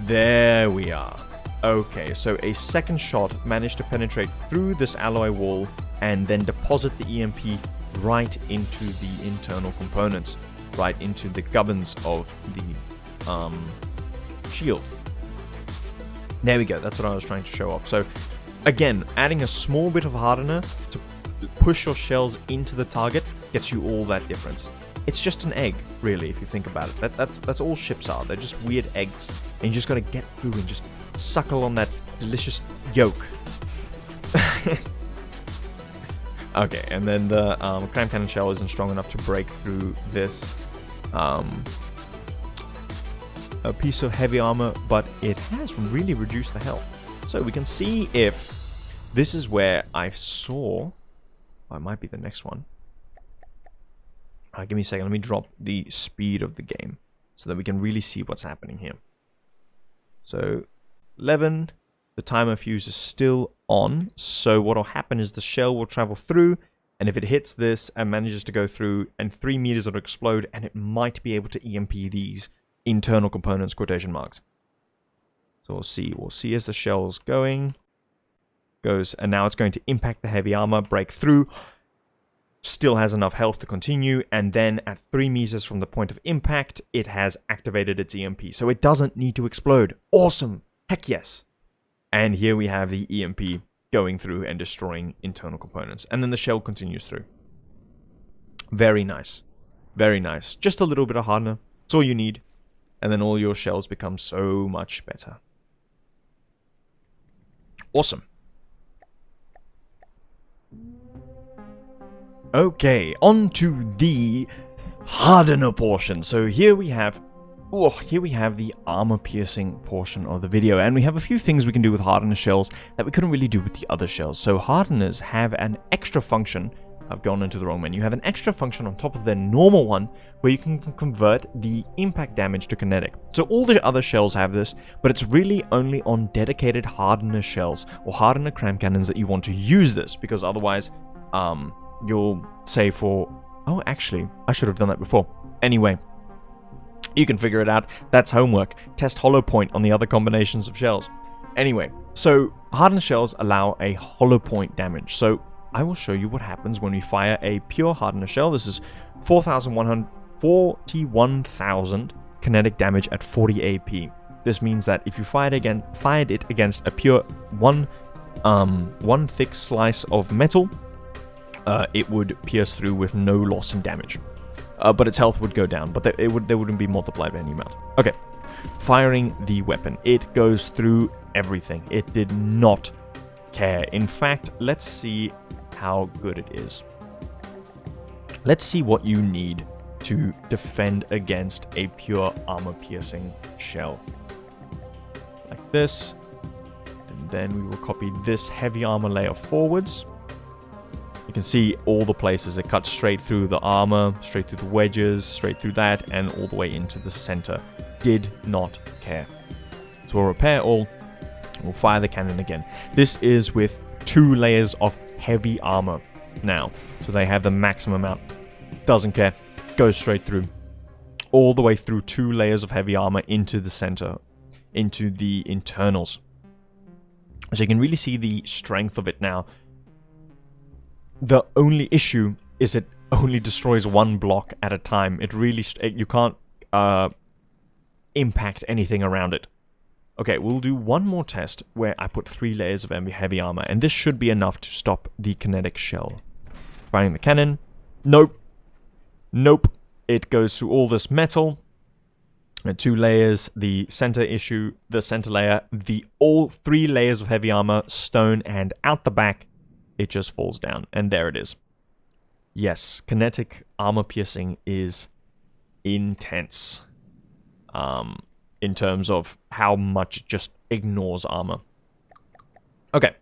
There we are. Okay, so a second shot managed to penetrate through this alloy wall and then deposit the EMP right into the internal components, right into the gubbins of the shield. There we go, that's what I was trying to show off. So again, adding a small bit of hardener to push your shells into the target gets you all that difference. It's just an egg, really, if you think about it. That's all ships are. They're just weird eggs. And you just gotta get through and just suckle on that delicious yolk. Okay, and then the cram cannon shell isn't strong enough to break through this a piece of heavy armor, but it has really reduced the health. So we can see if this is where I saw... Oh, it might be the next one. Give me a second, let me drop the speed of the game so that we can really see what's happening here. So 11, the timer fuse is still on. So what will happen is the shell will travel through, and if it hits this and manages to go through, and 3 meters will explode, and it might be able to EMP these internal components, quotation marks. So we'll see. We'll see as the shell's goes, and now it's going to impact the heavy armor, break through, still has enough health to continue, and then at 3 meters from the point of impact, it has activated its EMP. So it doesn't need to explode. Awesome! Heck yes! And here we have the EMP going through and destroying internal components. And then the shell continues through. Very nice. Very nice. Just a little bit of hardener. That's all you need. And then all your shells become so much better. Awesome. Okay, on to the hardener portion. So here we have the armor-piercing portion of the video, and we have a few things we can do with hardener shells that we couldn't really do with the other shells. So hardeners have an extra function. I've gone into the wrong menu. You have an extra function on top of their normal one where you can convert the impact damage to kinetic. So all the other shells have this, but it's really only on dedicated hardener shells or hardener cram cannons that you want to use this, because otherwise, you'll say for... Oh, actually, I should have done that before. Anyway, you can figure it out. That's homework. Test hollow point on the other combinations of shells. Anyway, so hardened shells allow a hollow point damage. So I will show you what happens when we fire a pure hardener shell. This is 41,000 kinetic damage at 40 AP. This means that if you fired it against a pure one thick slice of metal, it would pierce through with no loss in damage. But its health would go down, but they wouldn't be multiplied by any amount. Okay, firing the weapon. It goes through everything. It did not care. In fact, let's see how good it is. Let's see what you need to defend against a pure armor-piercing shell. Like this. And then we will copy this heavy armor layer forwards. You can see all the places it cuts straight through the armor, straight through the wedges, straight through that, and all the way into the center. Did not care. So we'll repair all. We'll fire the cannon again. This is with 2 layers of heavy armor now. So they have the maximum amount. Doesn't care. Goes straight through. All the way through 2 layers of heavy armor into the center. Into the internals. So you can really see the strength of it now. The only issue is it only destroys 1 block at a time. It really... you can't impact anything around it. Okay, we'll do one more test where I put 3 layers of heavy armor, and this should be enough to stop the kinetic shell. Firing the cannon. Nope. Nope. It goes through all this metal. 2 layers, the center layer, all 3 layers of heavy armor, stone, and out the back, it just falls down. And there it is. Yes, kinetic armor piercing is intense. In terms of how much it just ignores armor. Okay,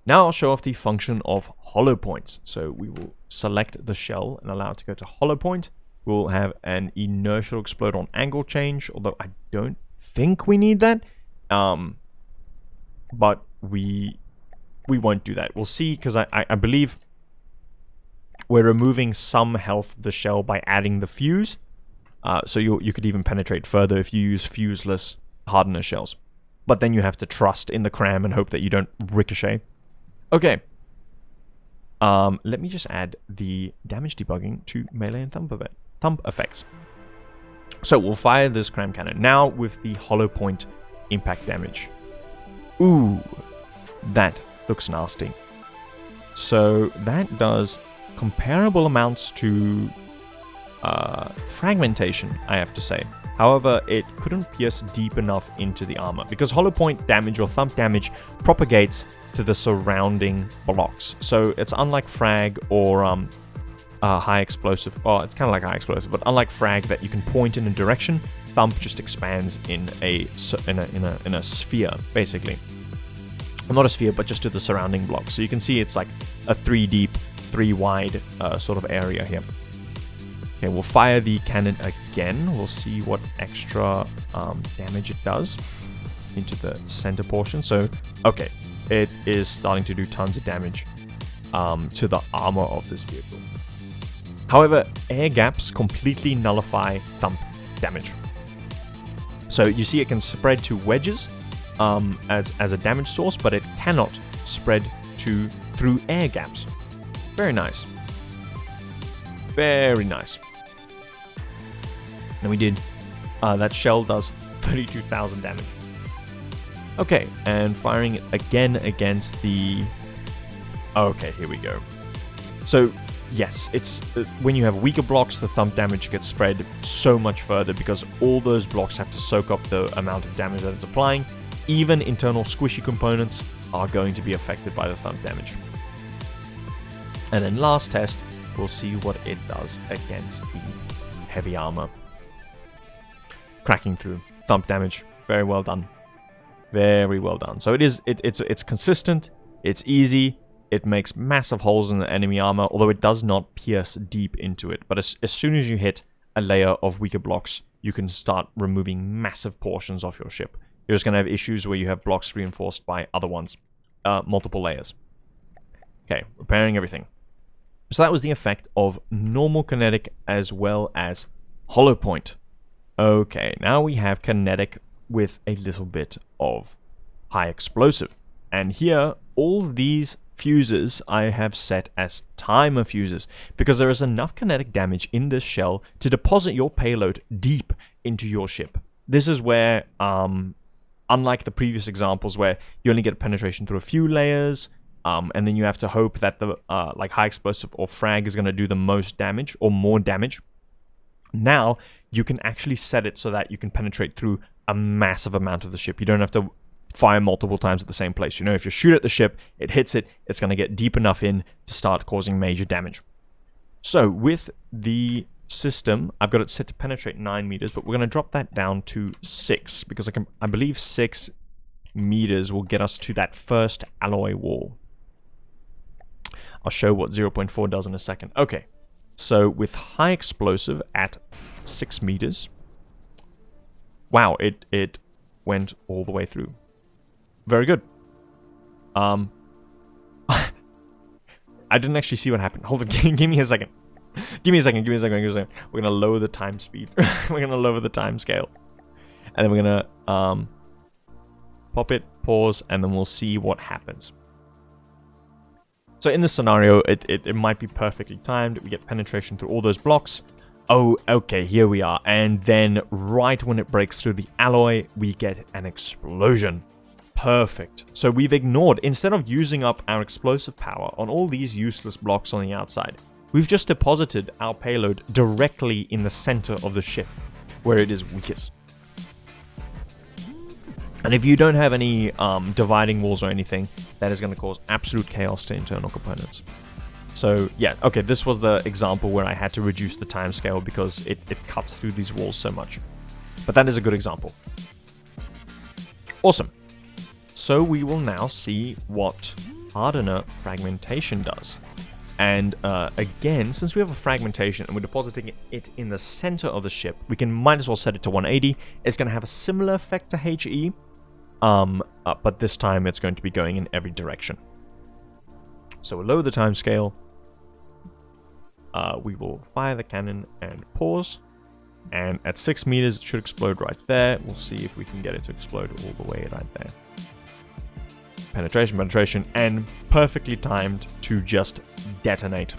now I'll show off the function of hollow points. So we will select the shell and allow it to go to hollow point. We'll have an inertial explode on angle change, although I don't think we need that. But we won't do that. We'll see, because I believe we're removing some health of the shell by adding the fuse. So you could even penetrate further if you use fuseless hardener shells. But then you have to trust in the cram and hope that you don't ricochet. Okay. Let me just add the damage debugging to melee and thump effects. So we'll fire this cram cannon. Now with the hollow point impact damage. Ooh, that looks nasty. So that does comparable amounts to... fragmentation, I have to say. However, it couldn't pierce deep enough into the armor, because hollow point damage or thump damage propagates to the surrounding blocks. So it's unlike frag or high explosive. Well, it's kind of like high explosive, but unlike frag that you can point in a direction, thump just expands in a sphere, basically. Well, not a sphere, but just to the surrounding blocks. So you can see it's like a 3 deep, 3 wide sort of area here. Okay, we'll fire the cannon again. We'll see what extra damage it does. into the center portion. So, okay, it is starting to do tons of damage to the armor of this vehicle. However, air gaps completely nullify thump damage. So you see it can spread to wedges as a damage source, but it cannot spread through air gaps. Very nice. Very nice. And we did, that shell does 32,000 damage. Okay, and firing it again against the... Okay, here we go. So, yes, it's when you have weaker blocks, the thump damage gets spread so much further because all those blocks have to soak up the amount of damage that it's applying. Even internal squishy components are going to be affected by the thump damage. And then last test, we'll see what it does against the heavy armor. Cracking through. Thump damage. Very well done. Very well done. So it's consistent, it's easy, it makes massive holes in the enemy armor, although it does not pierce deep into it. But as soon as you hit a layer of weaker blocks, you can start removing massive portions of your ship. You're just going to have issues where you have blocks reinforced by other ones. Multiple layers. Okay, repairing everything. So that was the effect of normal kinetic as well as hollow point. Okay, now we have kinetic with a little bit of high explosive. And here, all these fuses I have set as timer fuses because there is enough kinetic damage in this shell to deposit your payload deep into your ship. This is where, unlike the previous examples where you only get penetration through a few layers, and then you have to hope that the like high explosive or frag is going to do the most damage or more damage, now you can actually set it so that you can penetrate through a massive amount of the ship. You don't have to fire multiple times at the same place. You know, if you shoot at the ship, it hits it, it's going to get deep enough in to start causing major damage. So with the system, I've got it set to penetrate 9 meters, but we're going to drop that down to 6 because I believe 6 meters will get us to that first alloy wall. I'll show what 0.4 does in a second. Okay, so with high explosive at 6 meters, wow, it went all the way through. Very good. I didn't actually see what happened. Hold on, give me a second. Give me a second. We're gonna lower the time speed. We're gonna lower the time scale. And then we're gonna pop it, pause, and then we'll see what happens. So in this scenario, it might be perfectly timed. We get penetration through all those blocks. Oh, okay, here we are. And then right when it breaks through the alloy, we get an explosion. Perfect. So we've ignored, instead of using up our explosive power on all these useless blocks on the outside, we've just deposited our payload directly in the center of the ship, where it is weakest. And if you don't have any dividing walls or anything, that is going to cause absolute chaos to internal components. So yeah, okay, this was the example where I had to reduce the time scale because it cuts through these walls so much. But that is a good example. Awesome. So we will now see what hardener fragmentation does. And again, since we have a fragmentation and we're depositing it in the center of the ship, we might as well set it to 180. It's going to have a similar effect to HE, but this time it's going to be going in every direction. So we'll lower the time scale. We will fire the cannon and pause. And at 6 meters, it should explode right there. We'll see if we can get it to explode all the way right there. Penetration, and perfectly timed to just detonate.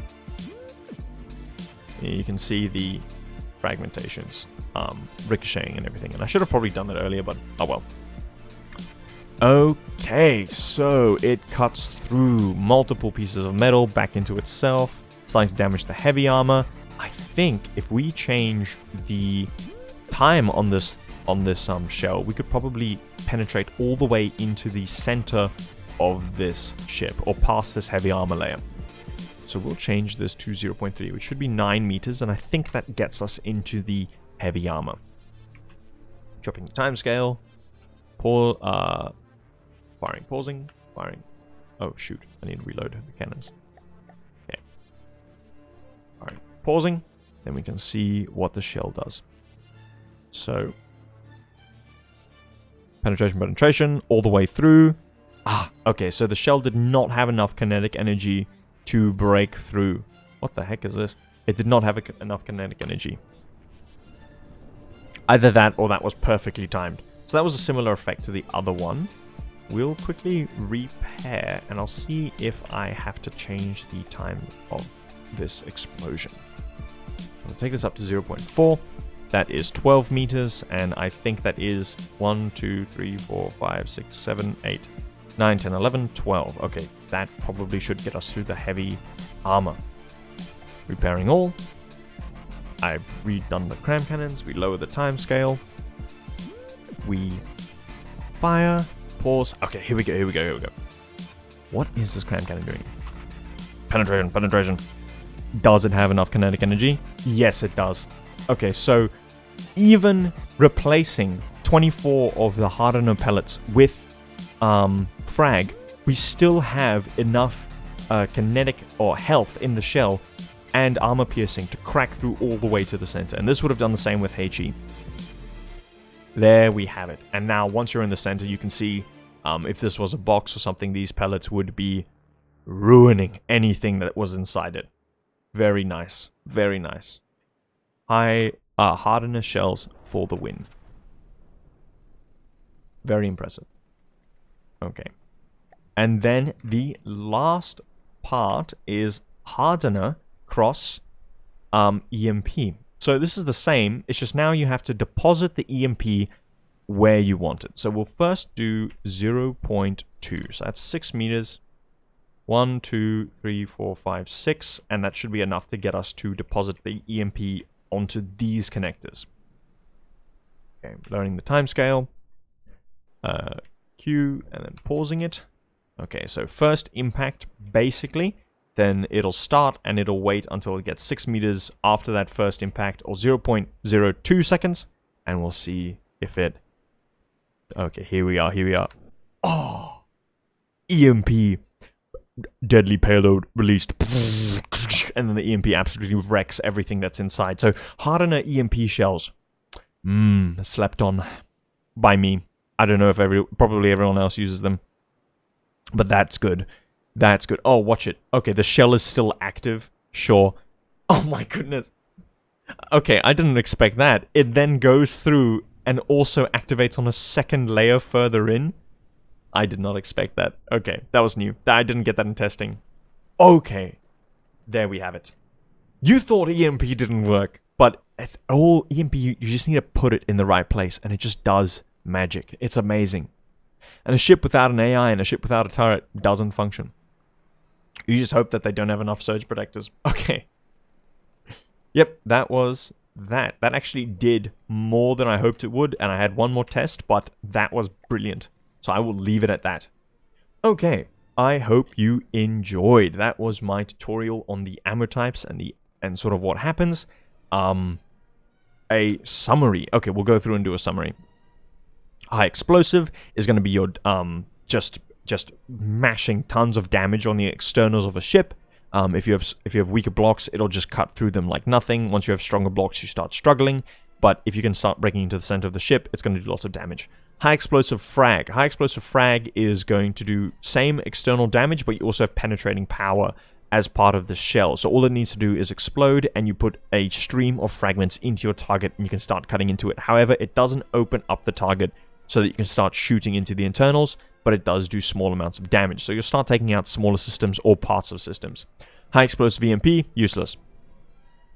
You can see the fragmentations ricocheting and everything. And I should have probably done that earlier, but oh well. Okay, so it cuts through multiple pieces of metal back into itself, starting to damage the heavy armor. I think if we change the time on this shell, we could probably penetrate all the way into the center of this ship, or past this heavy armor layer. So we'll change this to 0.3, which should be 9 meters, and I think that gets us into the heavy armor. Dropping the time scale. Firing, pausing, firing. Oh shoot, I need to reload the cannons. Okay. Firing, pausing. Then we can see what the shell does. So penetration, all the way through. Ah, okay, so the shell did not have enough kinetic energy to break through. What the heck is this? It did not have enough kinetic energy. Either that or that was perfectly timed. So that was a similar effect to the other one. We'll quickly repair, and I'll see if I have to change the time of this explosion. I'll take this up to 0.4. That is 12 meters, and I think that is 1, 2, 3, 4, 5, 6, 7, 8, 9, 10, 11, 12. Okay, that probably should get us through the heavy armor. Repairing all. I've redone the cram cannons. We lower the time scale. We fire. Pause. Okay, here we go. What is this cram cannon doing? Penetration. Does it have enough kinetic energy? Yes, it does. Okay, so even replacing 24 of the hardener pellets with frag, we still have enough kinetic or health in the shell and armor piercing to crack through all the way to the center. And this would have done the same with HE. There we have it. And now once you're in the center, you can see if this was a box or something, these pellets would be ruining anything that was inside it. Very nice. Very nice. High hardener shells for the win. Very impressive. Okay. And then the last part is hardener cross EMP. So this is the same, it's just now you have to deposit the EMP where you want it. So we'll first do 0.2. So that's 6 meters. 1, 2, 3, 4, 5, 6. And that should be enough to get us to deposit the EMP onto these connectors. Okay, lowering the time scale. Q, and then pausing it. Okay, so first impact, basically. Then it'll start and it'll wait until it gets 6 meters after that first impact, or 0.02 seconds. And we'll see if it... Okay, here we are. Oh! EMP. Deadly payload released. And then the EMP absolutely wrecks everything that's inside. So, hardener EMP shells. Slept on by me. I don't know if probably everyone else uses them. But that's good. That's good. Oh, watch it. Okay, the shell is still active. Sure. Oh my goodness. Okay, I didn't expect that. It then goes through and also activates on a second layer further in. I did not expect that. Okay, that was new. I didn't get that in testing. Okay. There we have it. You thought EMP didn't work, but it's all EMP, you just need to put it in the right place, and it just does magic. It's amazing. And a ship without an AI and a ship without a turret doesn't function. You just hope that they don't have enough surge protectors. Okay. Yep, that was that. That actually did more than I hoped it would, and I had one more test, but that was brilliant. So I will leave it at that. Okay, I hope you enjoyed. That was my tutorial on the ammo types and sort of what happens. A summary. Okay, we'll go through and do a summary. High explosive is going to be your just mashing tons of damage on the externals of a ship. If you have weaker blocks, it'll just cut through them like nothing. Once you have stronger blocks, you start struggling. But if you can start breaking into the center of the ship, it's going to do lots of damage. High explosive frag. High explosive frag is going to do same external damage, but you also have penetrating power as part of the shell. So all it needs to do is explode, and you put a stream of fragments into your target, and you can start cutting into it. However, it doesn't open up the target so that you can start shooting into the internals, but it does do small amounts of damage. So you'll start taking out smaller systems or parts of systems. High explosive EMP, useless.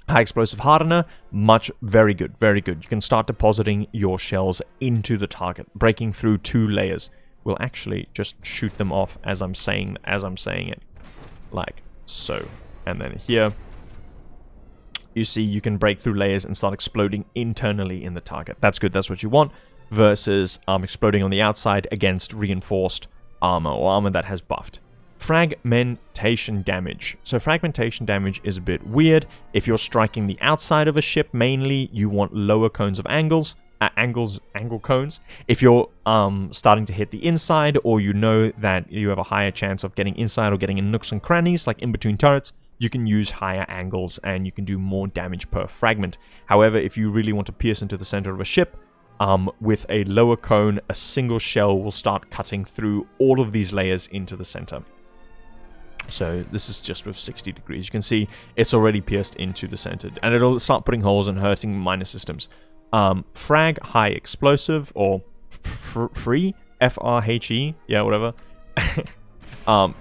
High explosive hardener, very good. You can start depositing your shells into the target, breaking through 2 layers. We'll actually just shoot them off as I'm saying it, like so. And then here, you see you can break through layers and start exploding internally in the target. That's good. That's what you want. Versus exploding on the outside against reinforced armor or armor that has buffed. Fragmentation damage. So fragmentation damage is a bit weird. If you're striking the outside of a ship mainly, you want lower cones of angle cones. If you're starting to hit the inside, or you know that you have a higher chance of getting inside or getting in nooks and crannies, like in between turrets, you can use higher angles and you can do more damage per fragment. However, if you really want to pierce into the center of a ship, with a lower cone, a single shell will start cutting through all of these layers into the center. So this is just with 60 degrees. You can see it's already pierced into the center, and it'll start putting holes and hurting miner systems. Frag high explosive, or free, FRHE, yeah, whatever.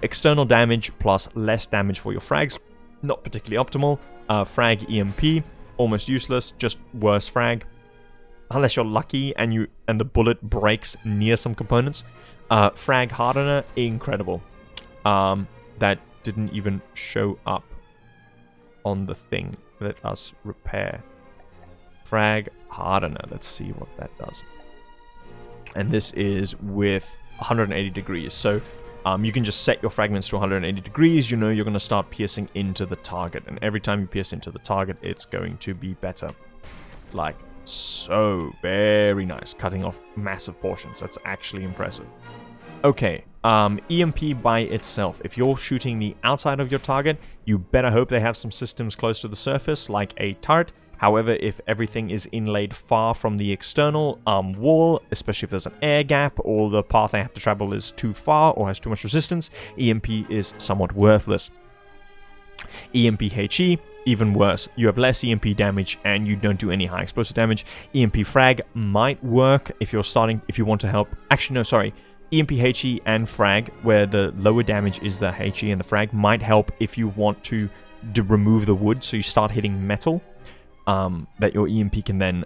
External damage plus less damage for your frags, not particularly optimal. Frag EMP, almost useless, just worse frag. Unless you're lucky and the bullet breaks near some components. Frag Hardener, incredible. That didn't even show up on the thing. Let us repair. Frag Hardener, let's see what that does. And this is with 180 degrees. So you can just set your fragments to 180 degrees. You know you're going to start piercing into the target. And every time you pierce into the target, it's going to be better. Like, so very nice. Cutting off massive portions. That's actually impressive. Okay, EMP by itself. If you're shooting the outside of your target, you better hope they have some systems close to the surface, like a turret. However, if everything is inlaid far from the external wall, especially if there's an air gap or the path they have to travel is too far or has too much resistance, EMP is somewhat worthless. EMP HE, even worse. You have less EMP damage and you don't do any high explosive damage. EMP Frag might work if you want to help. Actually, no, sorry. EMP HE and Frag, where the lower damage is the HE and the Frag, might help if you want to remove the wood, so you start hitting metal. That your EMP can then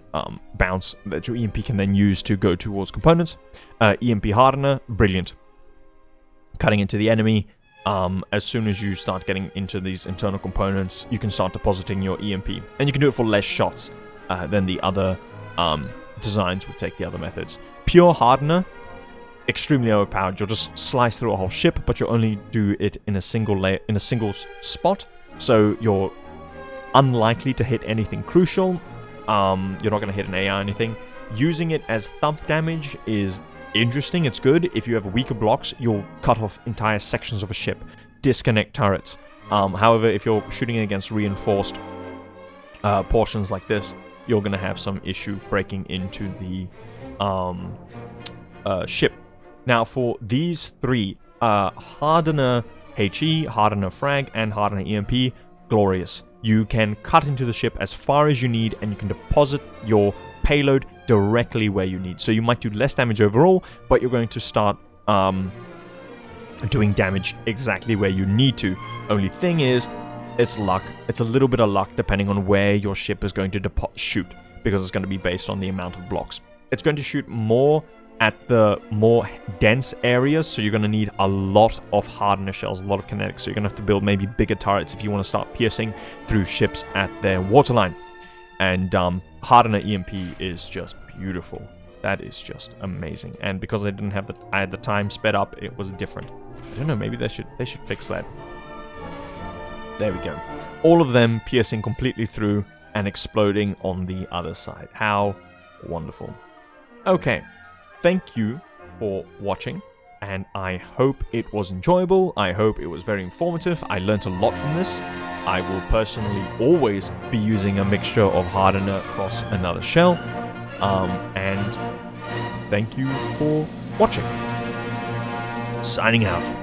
bounce, that your EMP can then use to go towards components. EMP Hardener, brilliant. Cutting into the enemy. As soon as you start getting into these internal components, you can start depositing your EMP. And you can do it for less shots than the other designs would take the other methods. Pure Hardener, extremely overpowered. You'll just slice through a whole ship, but you'll only do it in a single layer, in a single spot. So you're unlikely to hit anything crucial. You're not going to hit an AI or anything. Using it as thump damage is interesting. It's good. If you have weaker blocks, you'll cut off entire sections of a ship, disconnect turrets. However, if you're shooting against reinforced portions like this, you're going to have some issue breaking into the ship. Now, for these three, Hardener HE, Hardener Frag, and Hardener EMP, glorious. You can cut into the ship as far as you need, and you can deposit your payload directly where you need. So you might do less damage overall, but you're going to start doing damage exactly where you need to. Only thing is, it's luck. It's a little bit of luck depending on where your ship is going to shoot, because it's going to be based on the amount of blocks. It's going to shoot more at the more dense areas, so you're going to need a lot of hardener shells, a lot of kinetics, so you're going to have to build maybe bigger turrets if you want to start piercing through ships at their waterline. And Hardener EMP is just beautiful. That is just amazing. And because I had the time sped up, it was different. I don't know, maybe they should fix that. There we go. All of them piercing completely through and exploding on the other side. How wonderful. Okay. Thank you for watching, and I hope it was enjoyable. I hope it was very informative. I learned a lot from this. I will personally always be using a mixture of hardener across another shell. And thank you for watching. Signing out.